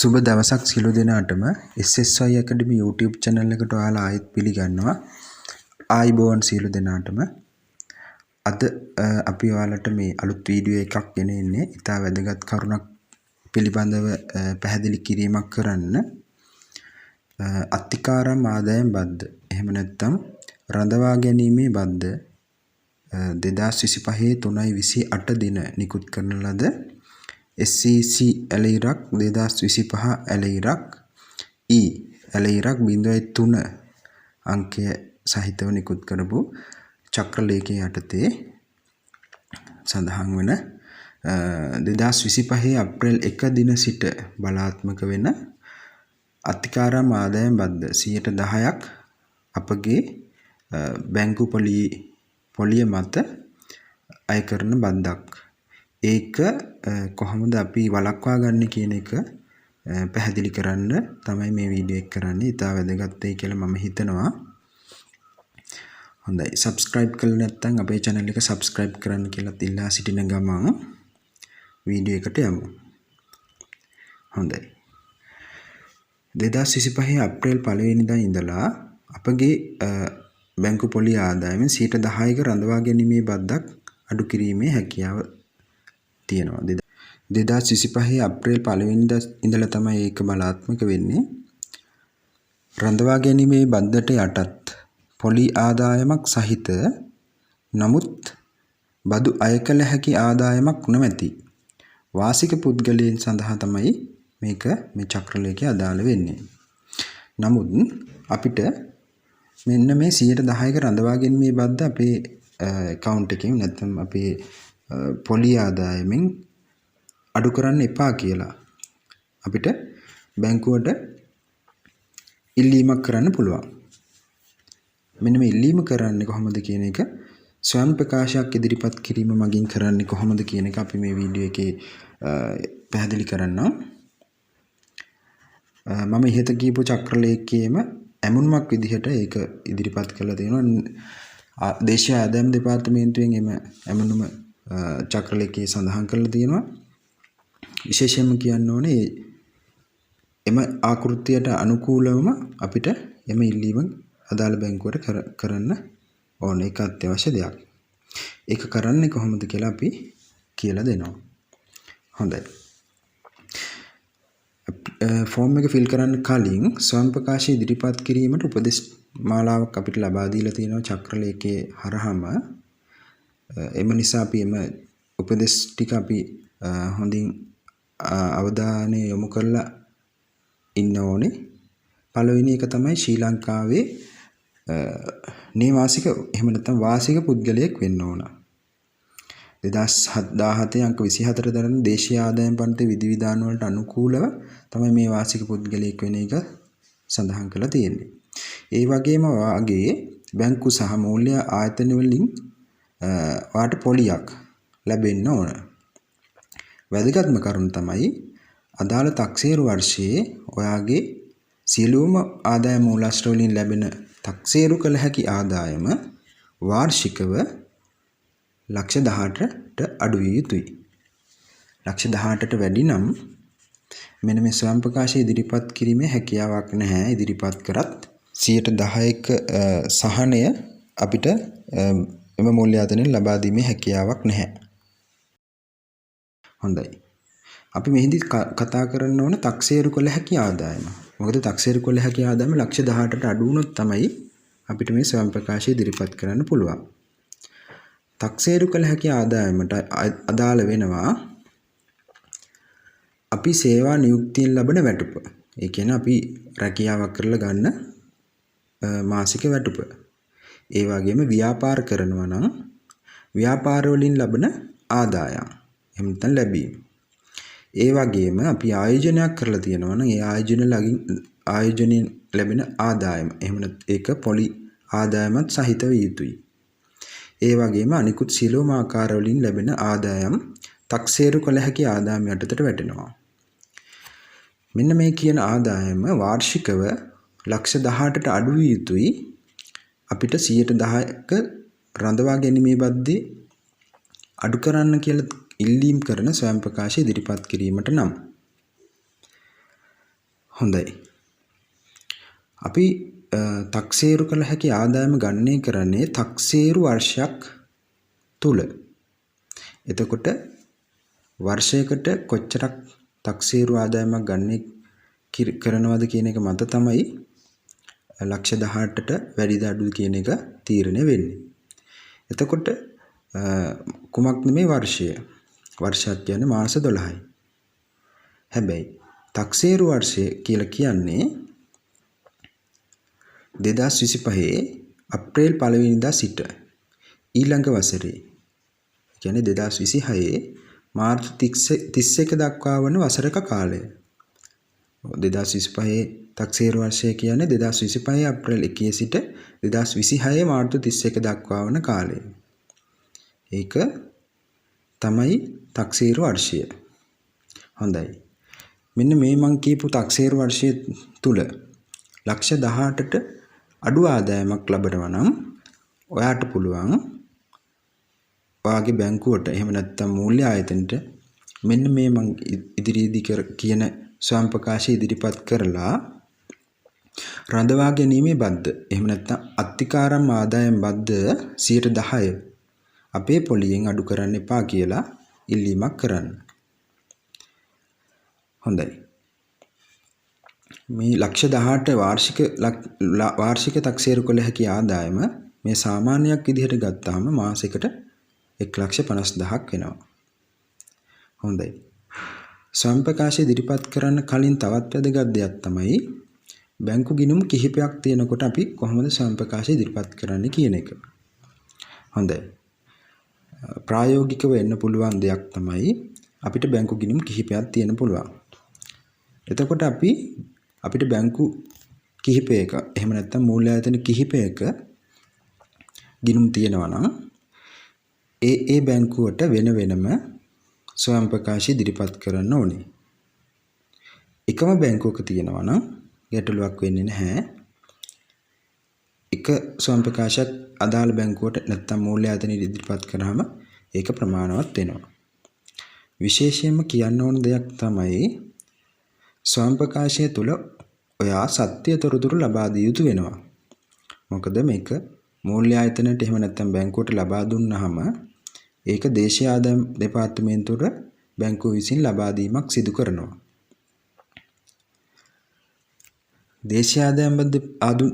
සුබ දවසක් සියලු දෙනාටම SSY Academy YouTube channel එකට ඔයාලා ආයෙත් පිළිගන්නවා. ආයිබෝන් සියලු දෙනාටම. අද අපි ඔයාලට මේ අලුත් වීඩියෝ එකක් ගෙන ඉන්නේ. ඉතා වැදගත් කරුණක් පිළිබඳව පැහැදිලි කිරීමක් කරන්න. අත්තිකාරම් ආදායම් බද්ද. එහෙම නැත්නම් රඳවා ගැනීමේ බද්ද 2025 3/28 දින නිකුත් කරන ලද SCC ඇලයිරක් 2025 ඇලයිරක් ඇලයිරක් 0.3 අංකය සහිතව නිකුත් කරපු චක්‍රලේඛය යටතේ සඳහන් වන 2025 අප්‍රේල් 1 දින සිට බලාත්මක වෙන අත්තිකාරම් ආදායම් බද්ද 10%ක් අපගේ බැංකු පොලිය මත අය කරන බද්දක්. ඒක කොහොමද අපි වළක්වා ගන්න කියන එක පැහැදිලි කරන්න තමයි මේ වීඩියෝ එක කරන්නේ. ඉතා වැදගත් වෙයි කියලා මම හිතනවා. හොඳයි, subscribe කරලා නැත්නම් අපේ channel එක subscribe කරන්න කියලා ඉල්ලා සිටින ගමන් වීඩියෝ එකට යමු. හොඳයි. 2025 අප්‍රේල් 1 වෙනිදා ඉඳලා අපගේ බැංකු පොලිය ආදායමෙන් 10%ක රඳවා ගැනීමේ බද්දක් අඩු කිරීමේ හැකියාව තියෙනවා. 2025 අප්‍රේල් 1 වෙනිදා ඉඳලා තමයි ඒක බලාත්මක වෙන්නේ. රඳවා ගැනීමේ බද්දට යටත් පොලි ආදායමක් සහිත නමුත් බදු අය කළ හැකි ආදායමක් නොමැති වාසික පුද්ගලයන් සඳහා තමයි මේ චක්‍රලේඛය අදාළ වෙන්නේ. නමුත් අපිට මෙන්න මේ 10%ක රඳවා ගැනීමේ බද්ද අපේ account එකෙන් නැත්නම් අපේ පොලි ආදායමෙන් අඩු කරන්න එපා කියලා අපිට බැංකුවට ඉල්ලීමක් කරන්න පුළුවන්. මෙන්න මේ ඉල්ලීම කරන්නේ කොහොමද කියන එක ස්වයං ප්‍රකාශයක් ඉදිරිපත් කිරීම මගින් කරන්නේ කොහොමද කියන එක අපි මේ වීඩියෝ එකේ පැහැදිලි කරන්නම්. මම ඉහත කියපු චක්‍රලේඛයේම ඇමුණුමක් විදිහට ඒක ඉදිරිපත් කරලා තියෙනවා. දේශීය ආදායම් දෙපාර්තමේන්තුවෙන් එම ඇමුණුම චක්‍රලේඛයේ සඳහන් කරලා තියෙනවා. විශේෂයෙන්ම කියන්න ඕනේ එම ආකෘතියට අනුකූලවම අපිට එම ඉල්ලීම අදාළ බැංකුවට කරන්න ඕනේ. ඒක අත්‍යවශ්‍ය දෙයක්. ඒක කරන්නේ කොහොමද කියලා අපි කියලා දෙනවා. හොඳයි. ෆෝම් එක ෆිල් කරන්න කලින් ස්වයං ප්‍රකාශය ඉදිරිපත් කිරීමට උපදෙස් මාලාවක් අපිට ලබා දීලා තියෙනවා චක්‍රලේඛයේ හරහම. එම නිසා අපි එම උපදෙස් ටික අපි හොඳින් අවධානය යොමු කරලා ඉන්න ඕනේ. පළවෙනි එක තමයි ශ්‍රී ලංකාවේ නේවාසික එහෙම නැත්නම් වාසික පුද්ගලයෙක් වෙන්න ඕන. 2017 අංක 24 දරන දේශීය ආදායම් පන්ති විධිවිධාන වලට අනුකූලව තමයි මේ වාසික පුද්ගලයෙක් වෙන එක සඳහන් කරලා තියෙන්නේ. ඒ වගේම වාගේ බැංකු සහ මූල්‍ය ආයතන වලින් වාට පොලියක් ලැබෙන්න ඕන. වැදගත්ම කරුණ තමයි අදාළ තක්සේරු වර්ෂයේ ඔයාගේ සියලුම ආදාය මූලාශ්‍ර වලින් ලැබෙන තක්සේරු කළ හැකි ආදායම වාර්ෂිකව 18,00,000ට අඩු විය යුතුයි. 18,00,000ට වැඩි නම් මෙන්න මේ ස්වයං ප්‍රකාශය ඉදිරිපත් කිරීමේ හැකියාවක් නැහැ. ඉදිරිපත් කරත් 10%ක සහනය අපිට එම මූල්‍ය ආයතනයෙන් ලබා දීමේ හැකියාවක් නැහැ. හොඳයි. අපි මෙහිදී කතා කරන්න ඕන තක්සේරු කළ හැකි ආදායම. මොකද තක්සේරු කළ හැකි ආදායම 18,00,000ට අඩු වුණොත් තමයි අපිට මේ ස්වයං ප්‍රකාශය ඉදිරිපත් කරන්න පුළුවන්. තක්සේරු කළ හැකි ආදායමට අදාළ වෙනවා අපි සේවා නියුක්තියෙන් ලබන වැටුප. ඒ කියන්නේ අපි රැකියාවක් කරලා ගන්න මාසික වැටුප. ඒ වගේම ව්‍යාපාර කරනවා නම් ව්‍යාපාර වලින් ලබන ආදායම් එහෙම නැත්නම් ලැබීම. ඒ වගේම අපි ආයෝජනයක් කරලා තියෙනවා නම් ඒ ආයෝජනයෙන් ලැබෙන ආදායම එහෙම නැත්නම් ඒක පොලි ආදායමත් සහිත විය යුතුයි. ඒ වගේම අනිකුත් සියලුම ආකාර වලින් ලැබෙන ආදායම් තක්සේරු කළ හැකි ආදායම් යටතට වැටෙනවා. මෙන්න මේ කියන ආදායම වාර්ෂිකව 18,00,000ට අඩු විය යුතුයි. අපිට 10%ක රඳවා ගැනීමේ බද්දේ අඩු කරන්න කියලා ඉල්ලීම් කරන ස්වයං ප්‍රකාශය ඉදිරිපත් කිරීමට නම් හොඳයි. අපි තක්සේරු කළ හැකි ආදායම ගණනය කරන්නේ තක්සේරු වර්ෂයක් තුල. එතකොට වර්ෂයකට කොච්චරක් තක්සේරු ආදායමක් ගණනය කරනවද කියන එක මත තමයි ලක්ෂ 18ට වැඩිද අඩුද කියන එක තීරණය වෙන්නේ. එතකොට කුමක් නෙමේ වර්ෂය. වර්ෂයක් කියන්නේ මාස 12යි. හැබැයි තක්සේරු වර්ෂය කියලා කියන්නේ 2025 අප්‍රේල් 1 වෙනිදා සිට ඊළඟ වසරේ කියන්නේ 2026 මාර්තු 31 දක්වා වන වසරක කාලය. 2025 තක්සේරු වර්ෂය කියන්නේ 2025 අප්‍රේල් 1 සිට 2026 මාර්තු 31 දක්වා වන කාලය. ඒක තමයි තක්සේරු වර්ෂය. හොඳයි. මෙන්න මේ මං කියපු තක්සේරු වර්ෂය තුල ලක්ෂ 18ට අඩු ආදායමක් ලබනවා නම් ඔයාට පුළුවන් ඔයාගේ බැංකුවට එහෙම නැත්නම් මූල්‍ය ආයතනට මෙන්න මේ මං ඉදිරියේදී කියන ස්වයං ප්‍රකාශය ඉදිරිපත් කරලා රඳවා ගැනීමේ බද්ද එහෙම නැත්නම් අත්තිකාරම් ආදායම් බද්ද 10% අපේ පොලියෙන් අඩු කරන්න එපා කියලා ඉල්ලීමක් කරන්න. හොඳයි. මේ ලක්ෂ 18 වාර්ෂික තක්සේරු කළ හැකි ආදායම මේ සාමාන්‍යයක් විදිහට ගත්තාම මාසයකට 1,50,000ක් වෙනවා. හොඳයි. ස්වයං ප්‍රකාශය ඉදිරිපත් කරන්න කලින් තවත් වැදගත් දෙයක් තමයි බැංකු ගිණුම් කිහිපයක් තියෙනකොට අපි කොහොමද ස්වයං ප්‍රකාශය ඉදිරිපත් කරන්නේ කියන එක. හොඳයි. ප්‍රායෝගිකව වෙන්න පුළුවන් දෙයක් තමයි අපිට බැංකු ගිණුම් කිහිපයක් තියෙන්න පුළුවන්. එතකොට අපිට බැංකු කිහිපයක එහෙම නැත්නම් මූල්‍ය ආයතන කිහිපයක ගිණුම් තියෙනවා නම් ඒ බැංකුවට වෙන වෙනම ස්වයං ප්‍රකාශය ඉදිරිපත් කරන්න ඕනේ. එකම බැංකුවක තියෙනවා නම් ගැටලුවක් වෙන්නේ නැහැ. එක ස්වයං ප්‍රකාශයක් අදාළ බැංකුවට නැත්නම් මූල්‍ය ආයතන ඉදිරිපත් කරාම ඒක ප්‍රමාණවත් වෙනවා. විශේෂයෙන්ම කියන්න ඕන දෙයක් තමයි ස්වයං ප්‍රකාශය තුළ ඔයා සත්‍ය තොරතුරු ලබා දිය යුතු වෙනවා. මොකද මේක මූල්‍ය ආයතනයට එහෙම නැත්නම් බැංකුවට ලබා දුන්නාම ඒක දේශීය ආදායම් දෙපාර්තමේන්තුවට බැංකුව විසින් ලබා දීමක් සිදු කරනවා. දේශීය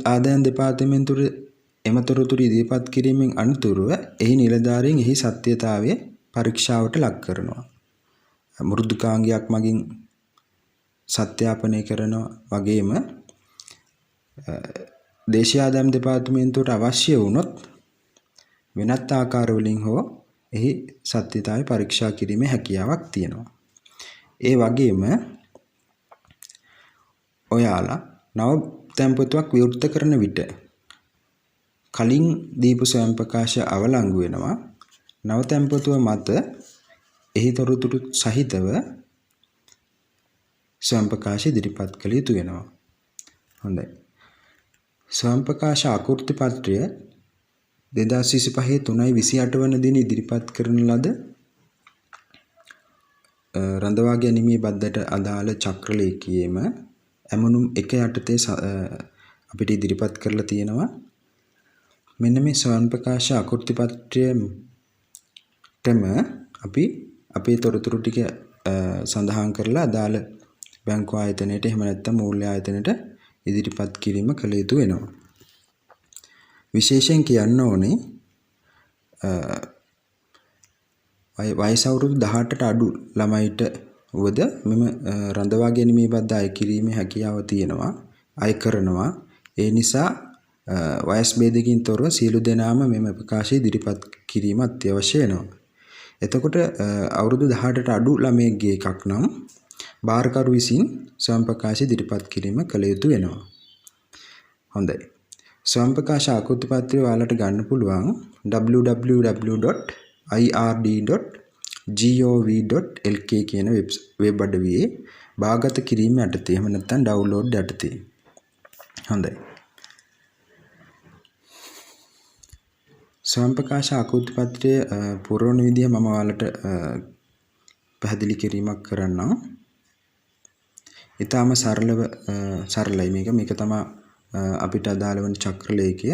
ආදායම් දෙපාර්තමේන්තුවට එම තොරතුරු ඉදිරිපත් කිරීමෙන් අනතුරුව එහි නිලධාරීන් එහි සත්‍යතාවය පරීක්ෂාවට ලක් කරනවා. මෘදුකාංගයක් මගින් සත්‍යාපනය කරනවා වගේම දේශීය ආදායම් දෙපාර්තමේන්තුවට අවශ්‍ය වුණොත් වෙනත් ආකාරවලින් හෝ එහි සත්‍යතාවය පරීක්ෂා කිරීමේ හැකියාවක් තියෙනවා. ඒ වගේම ඔයාලා නව තැන්පතුවක් විවෘත කරන විට කලින් දීපු ස්වයං ප්‍රකාශය අවලංගු වෙනවා. නව තැන්පතුව මත එහි තොරතුරු සහිතව ස්වයං ප්‍රකාශය ඉදිරිපත් කළ යුතු වෙනවා. හොඳයි. ස්වයං ප්‍රකාශ ආකෘති පත්‍රය 2025 3/28 වන දින ඉදිරිපත් කරන ලද රඳවා ගැනීමේ බද්දට අදාළ චක්‍රලේඛියේම ඇමුණුම් 1 යටතේ අපිට ඉදිරිපත් කරලා තියෙනවා. මෙන්න මේ ස්වයං ප්‍රකාශ ආකෘති පත්‍රයටම අපි අපේ තොරතුරු ටික සඳහන් කරලා අදාළ බැංකු ආයතනයට එහෙම නැත්නම් මූල්‍ය ආයතනයට ඉදිරිපත් කිරීම කළ යුතු වෙනවා. විශේෂයෙන් කියන්න ඕනේ වයස අවුරුදු 18ට අඩු ළමයිට වද මෙම රඳවා ගැනීමේ බද්ද අය කිරීමේ හැකියාව තියෙනවා. අය කරනවා. ඒ නිසා වයස් ભેදකින් තොරව සියලු දෙනාම මෙම ප්‍රකාශය ඉදිරිපත් කිරීම අත්‍යවශ්‍ය වෙනවා. එතකොට අවුරුදු 18ට අඩු ළමයෙක්ගේ එකක් නම් බාරකරු විසින් ස්වයං ප්‍රකාශය ඉදිරිපත් කිරීම කළ යුතු වෙනවා. හොඳයි. ස්වයං ප්‍රකාශ ආකෘති පත්‍රය ඔයාලට ගන්න පුළුවන් www.ird.gov.lk කියන වෙබ් අඩවියේ භාගත කිරීම යටතේ එහෙම නැත්නම් ඩවුන්ලෝඩ් යටතේ. හොඳයි. ස්වයං ප්‍රකාශ ආකෘති පත්‍රය පුරවන විදිහ මම ඔයාලට පැහැදිලි කිරීමක් කරන්නම්. ඊටාම සරලයි මේක තමයි අපිට අදාළ වන චක්‍රලේඛය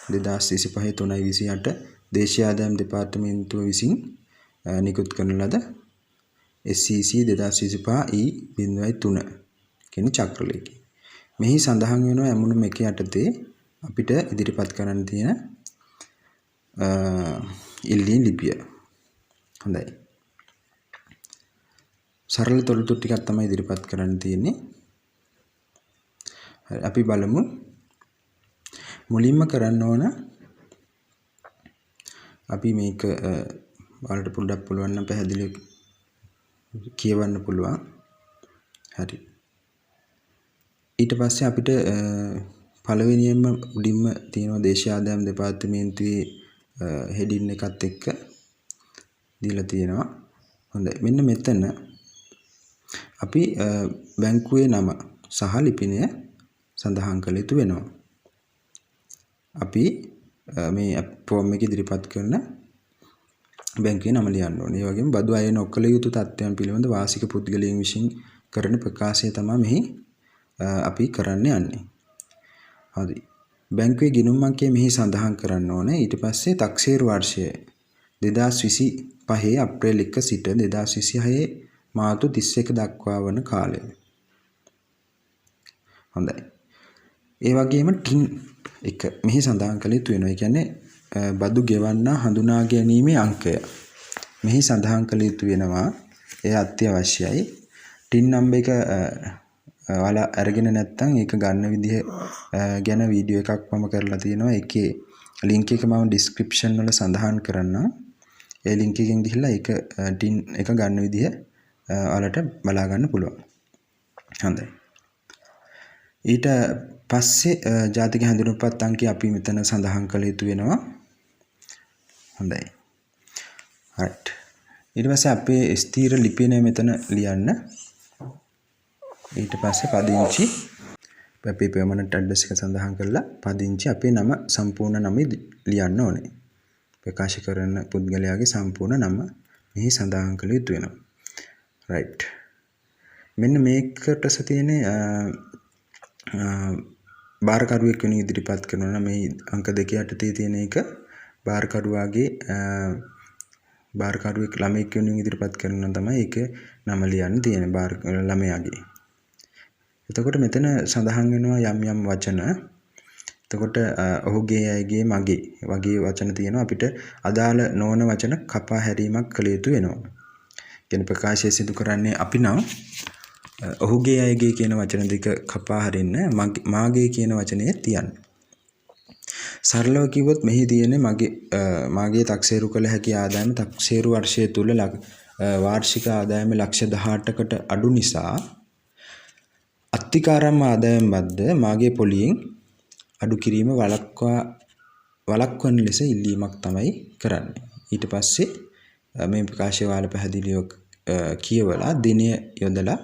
2025 දේශීය ආදායම් දෙපාර්තමේන්තුව විසින් නිකුත් කරන ලද SCC 2025 E.3 කියන චක්‍රලේඛය. මෙහි සඳහන් වෙනවා ඇමුණුම් 1 යටතේ අපිට ඉදිරිපත් කරන්න තියෙන ඉල්ලීම් ලිපිය. හොඳයි. සරල තොරතුරු ටිකක් තමයි ඉදිරිපත් කරන්න තියෙන්නේ. හරි අපි බලමු. මුලින්ම කරන්න ඕන අපි මේක ඔයාලට පොඩ්ඩක් පුළුවන් නම් පැහැදිලිව කියවන්න පුළුවන්. හරි. ඊට පස්සේ අපිට පළවෙනියෙන්ම උඩින්ම තියෙන දේශීය ආදායම් දෙපාර්තමේන්තුවේ හෙඩින් එකත් එක්ක දීලා තියෙනවා. හොඳයි. මෙන්න මෙතන අපි බැංකුවේ නම සහ ලිපිනය සඳහන් කළ යුතු වෙනවා. අපි මේ ෆෝම් එක ඉදිරිපත් කරන බැංකුවේ නම ලියන්න ඕනේ. ඒ වගේම බදු අය නොකළ යුතු තත්ත්වයන් පිළිබඳ වාසික පුද්ගලයන් විසින් කරන ප්‍රකාශය තමයි මෙහි අපි කරන්න යන්නේ. හරි. බැංකුවේ ගිණුම් අංකය මෙහි සඳහන් කරන්න ඕනේ. ඊට පස්සේ තක්සේරු වර්ෂය 2025 අප්‍රේල් 1 සිට 2026 මාර්තු 31 දක්වා වන කාලය. හොඳයි. ඒ වගේම ටින් එක මෙහි සඳහන් කළ යුතු වෙනවා. ඒ කියන්නේ බදු ගෙවන්න හඳුනා ගැනීමේ අංකය මෙහි සඳහන් කළ යුතු වෙනවා. ඒ අත්‍යවශ්‍යයි. ටින් නම්බර් එක ඔයාලා අරගෙන නැත්නම් ඒක ගන්න විදිහ ගැන වීඩියෝ එකක් මම කරලා තියෙනවා. ඒකේ link එක මම description වල සඳහන් කරන්නම්. ඒ link එකෙන් ගිහිල්ලා ඒක ටින් එක ගන්න විදිහ ඔයාලට බලා ගන්න පුළුවන්. හොඳයි. ඊට පස්සේ ජාතික හැඳුනුම්පත් අංකය අපි මෙතන සඳහන් කළ යුතු වෙනවා. හොඳයි. right. ඊට පස්සේ අපේ ස්ථීර ලිපිනය මෙතන ලියන්න. ඊට පස්සේ පදිංචි අපේ permanent address එක සඳහන් කරලා පදිංචි අපේ නම සම්පූර්ණ නම ලියන්න ඕනේ. ප්‍රකාශ කරන පුද්ගලයාගේ සම්පූර්ණ නම මෙහි සඳහන් කළ යුතු වෙනවා. right. මෙන්න මේකට තියෙන්නේ බාරකරුවෙක් වෙන ඉදිරිපත් කරනවා නම් මේ අංක 2 යටතේ තියෙන එක බාරකරුවෙක් ළමෙක් වෙනුවෙන් ඉදිරිපත් කරනවා තමයි ඒක නම ලියන්න තියෙන ළමයාගේ. එතකොට මෙතන සඳහන් වෙනවා යම් වචන. එතකොට ඔහුගේ අයගේ මගේ වගේ වචන තියෙනවා. අපිට අදාළ නොවන වචන කපා හැරීමක් කළ යුතු වෙනවා. කියන ප්‍රකාශය සිදු කරන්නේ අපි නම් ඔහුගේ අයගේ කියන වචන දෙක කපා හරින්න මාගේ කියන වචනේ තියන්න. සරලව කිව්වොත් මෙහි තියෙන්නේ මාගේ තක්සේරු කළ හැකි ආදායම තක්සේරු වර්ෂය තුල වාර්ෂික ආදායම ලක්ෂ 18කට අඩු නිසා අත්තිකාරම් ආදායම් බද්ද මාගේ පොලියෙන් අඩු කිරීම වළක්වන ලෙස ඉල්ලීමක් තමයි කරන්නේ. ඊට පස්සේ මේ ප්‍රකාශය වල පැහැදිලිව කියවලා දිනය යොදලා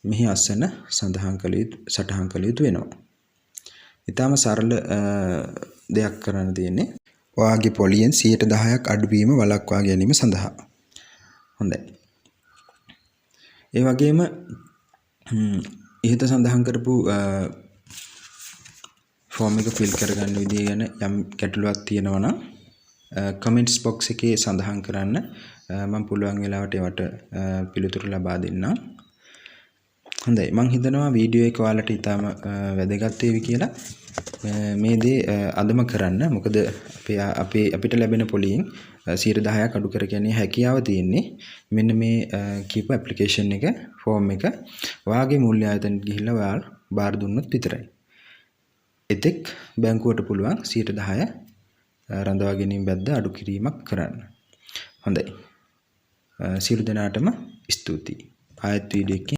මෙහි අසන සටහන් කළ යුතු වෙනවා. ඊටම සරල දෙයක් කරන්න තියෙන්නේ ඔයාගේ පොලියෙන් 10%ක් අඩුවීම වළක්වා ගැනීම සඳහා. හොඳයි. ඒ වගේම ඉහත සඳහන් කරපු ෆෝම් එක ෆිල් කරගන්න විදිය ගැන යම් ගැටලුවක් තියෙනවා නම් කමෙන්ට්ස් බොක්ස් එකේ සඳහන් කරන්න. මම පුළුවන් වෙලාවට ඒවට පිළිතුරු ලබා දෙන්නම්. හොඳයි. මම හිතනවා වීඩියෝ එක ඔයාලට ඉතාම වැදගත් වේවි කියලා. මේ දේ අදම කරන්න. මොකද අපිට ලැබෙන පොලියෙන් 10%ක් අඩු කර ගැනීම හැකියාව තියෙන්නේ මෙන්න මේ කීප ඇප්ලිකේෂන් එක ෆෝම් එක ඔයාගේ මූල්‍ය ආයතනට ගිහිල්ලා ඔයාලා බාර දුන්නොත් විතරයි. එතෙක් බැංකුවට පුළුවන් 10% රඳවා ගැනීම බද්ද අඩු කිරීමක් කරන්න. හොඳයි. සියලු දෙනාටම ස්තුතියි. ආයත් වීඩියෝ